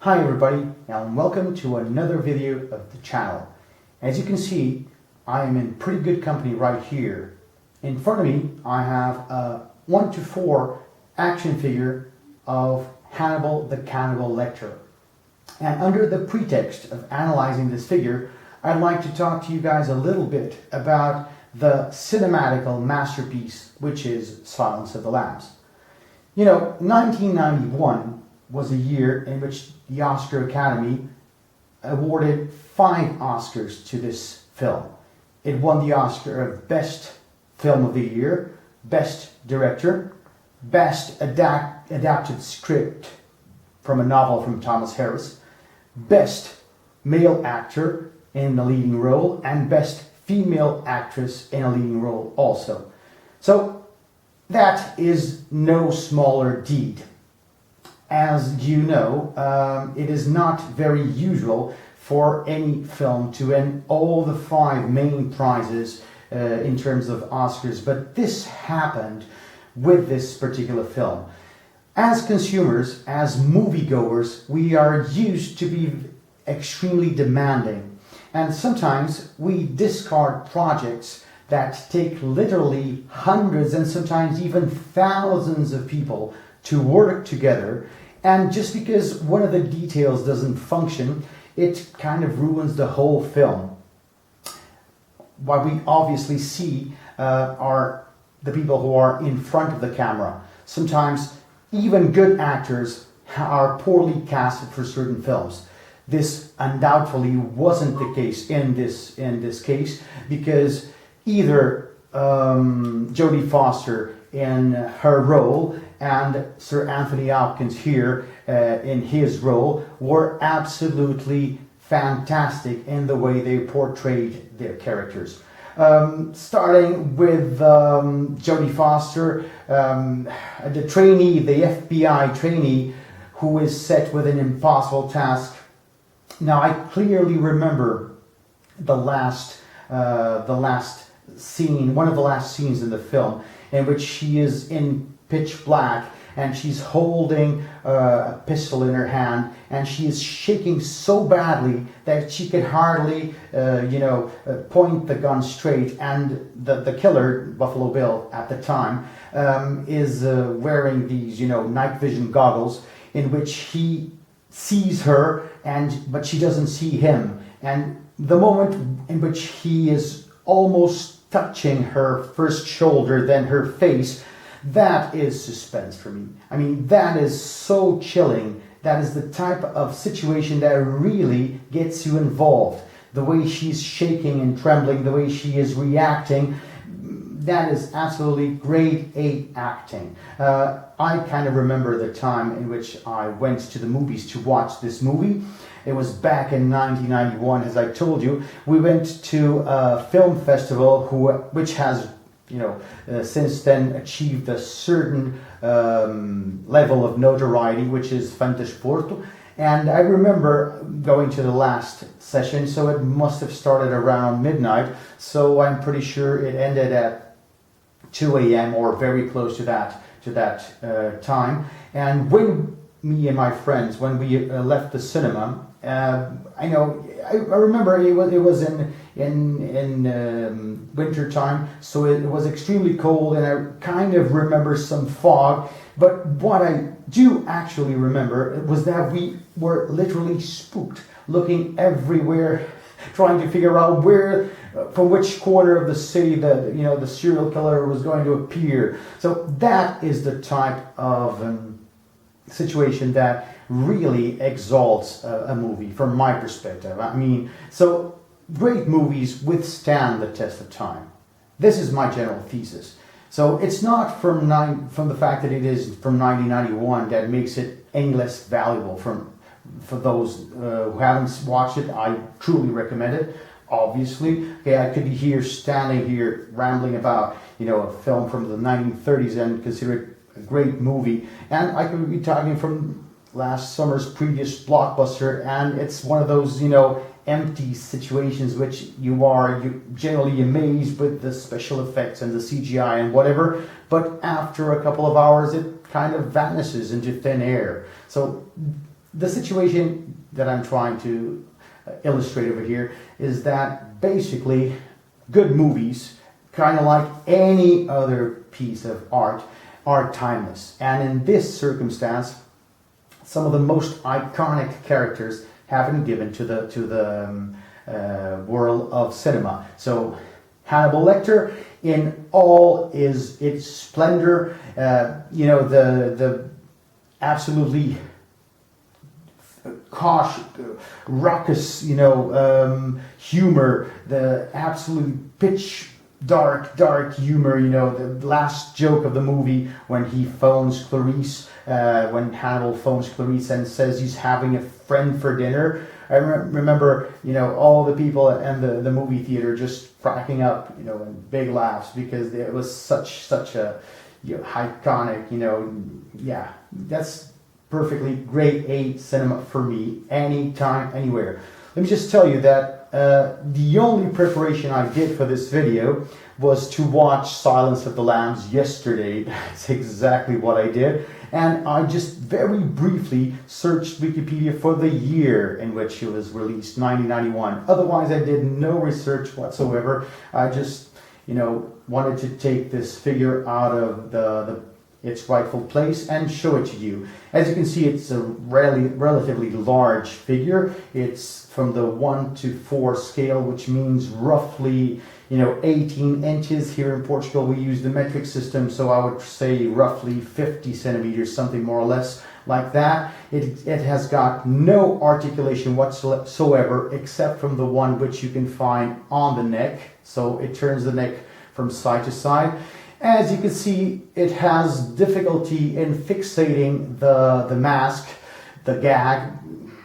Hi everybody, and welcome to another video of the channel. As you can see, I am in pretty good company right here. In front of me, I have a 1:4 action figure of Hannibal the Cannibal Lecter. And under the pretext of analyzing this figure, I'd like to talk to you guys a little bit about the cinematical masterpiece, which is Silence of the Lambs. 1991 was a year in which the Oscar Academy awarded 5 Oscars to this film. It won the Oscar of Best Film of the Year, Best Director, Best Adapted Script from a novel from Thomas Harris, Best Male Actor in a leading role, and Best Female Actress in a leading role also. So that is no smaller deed. As you know, it is not very usual for any film to win all the 5 main prizes in terms of Oscars, but this happened with this particular film. As consumers, as moviegoers, we are used to be extremely demanding, and sometimes we discard projects that take literally hundreds and sometimes even thousands of people to work together, and just because one of the details doesn't function, it kind of ruins the whole film. What we obviously see are the people who are in front of the camera. Sometimes even good actors are poorly casted for certain films. This undoubtedly wasn't the case in this case, because either Jodie Foster in her role and Sir Anthony Hopkins here in his role were absolutely fantastic in the way they portrayed their characters. Starting with Jodie Foster, the trainee, the FBI trainee, who is set with an impossible task. Now I clearly remember the last scene, one of the last scenes in the film, in which she is in pitch black and she's holding a pistol in her hand, and she is shaking so badly that she could hardly point the gun straight, and the killer, Buffalo Bill at the time, is wearing these night vision goggles in which he sees her but she doesn't see him, and the moment in which he is almost touching her first shoulder, then her face, that is suspense for me. I mean, that is so chilling. That is the type of situation that really gets you involved. The way she's shaking and trembling, the way she is reacting, that is absolutely grade A acting. I kind of remember the time in which I went to the movies to watch this movie. It was back in 1991, as I told you. We went to a film festival which has, since then achieved a certain level of notoriety, which is Fantasporto. And I remember going to the last session, so it must have started around midnight. So I'm pretty sure it ended at 2 a.m. or very close to that time. And when me and my friends, when we left the cinema, I remember it was in winter time, so it was extremely cold, and I kind of remember some fog. But what I do actually remember was that we were literally spooked, looking everywhere, trying to figure out from which corner of the city the serial killer was going to appear. So that is the type of situation that really exalts a movie from my perspective. I mean, so great movies withstand the test of time. This is my general thesis. So it's not from the fact that it is from 1991 that makes it any less valuable for those who haven't watched it. I truly recommend it. Obviously, I could be standing here rambling about a film from the 1930s and consider it a great movie, and I could be talking from last summer's previous blockbuster, and it's one of those empty situations which you generally amazed with the special effects and the CGI and whatever, but after a couple of hours it kind of vanishes into thin air. So the situation that I'm trying to illustrate over here is that basically good movies, kind of like any other piece of art, are timeless. And in this circumstance, some of the most iconic characters have been given to the world of cinema. So Hannibal Lecter, in all its splendor, the absolutely raucous, humor, the absolute pitch dark humor, the last joke of the movie when he phones Clarice, when Hannibal phones Clarice and says he's having a friend for dinner. I remember, all the people in the movie theater just cracking up, and big laughs, because it was such a iconic, yeah, that's perfectly grade A cinema for me, anytime, anywhere. Let me just tell you that the only preparation I did for this video was to watch Silence of the Lambs yesterday. That's exactly what I did. And I just very briefly searched Wikipedia for the year in which it was released, 1991. Otherwise, I did no research whatsoever. I just, wanted to take this figure out of its rightful place and show it to you. As you can see, it's a relatively large figure. It's from the 1 to 4 scale, which means roughly 18 inches. Here in Portugal we use the metric system, so I would say roughly 50 centimeters, something more or less like that. It has got no articulation whatsoever, except from the one which you can find on the neck. So it turns the neck from side to side. As you can see, it has difficulty in fixating the mask, the gag.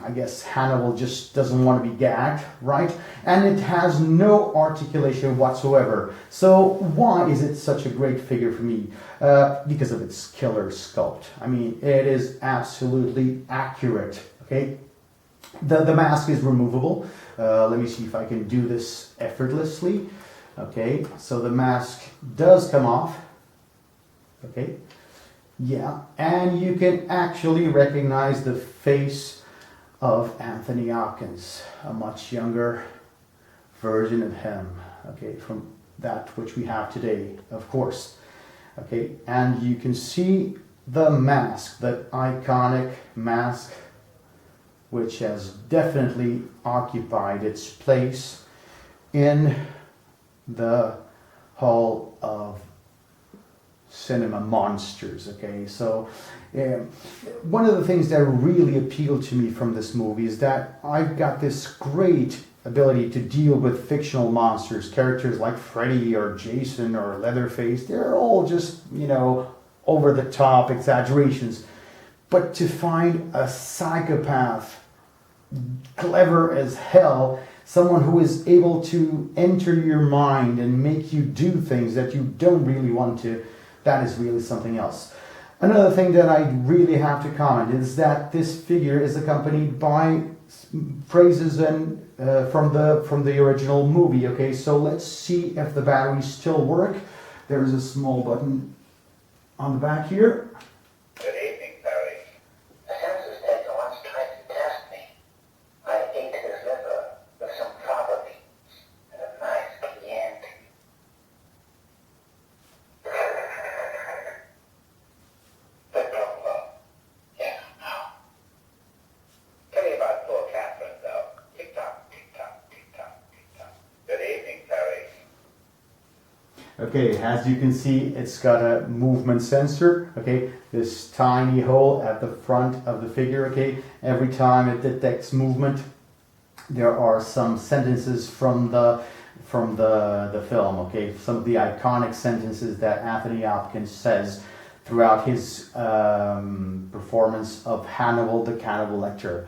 I guess Hannibal just doesn't want to be gagged, right? And it has no articulation whatsoever. So why is it such a great figure for me? Because of its killer sculpt. I mean, it is absolutely accurate, okay? The mask is removable. Let me see if I can do this effortlessly. Okay, so the mask does come off. Okay, yeah, and you can actually recognize the face of Anthony Hopkins, a much younger version of him, okay, from that which we have today, of course. Okay, and you can see the mask, that iconic mask, which has definitely occupied its place in the Hall of Cinema Monsters. Okay, so one of the things that really appealed to me from this movie is that I've got this great ability to deal with fictional monsters, characters like Freddy or Jason or Leatherface. They're all just, over the top exaggerations. But to find a psychopath, clever as hell, someone who is able to enter your mind and make you do things that you don't really want to, that is really something else. Another thing that I really have to comment is that this figure is accompanied by phrases and from the original movie. Okay, so let's see if the batteries still work. There is a small button on the back here. Good evening, Barry. The census taker once tried to test me. I ate his liver with some Fava beans and a nice Chianti. But no, yeah, no. Tell me about poor Catherine, though. Tick-tock, tick-tock, tick-tock, tick-tock. Good evening, Barry. Okay, as you can see, it's got a movement sensor, okay, this tiny hole at the front of the figure, okay, every time it detects movement, there are some sentences from the film, okay, some of the iconic sentences that Anthony Hopkins says throughout his performance of Hannibal the Cannibal Lecter.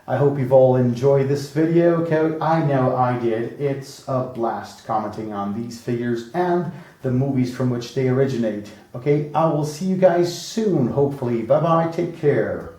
I hope you've all enjoyed this video. Okay, I know I did. It's a blast commenting on these figures and the movies from which they originate. Okay, I will see you guys soon, hopefully. Bye bye, take care.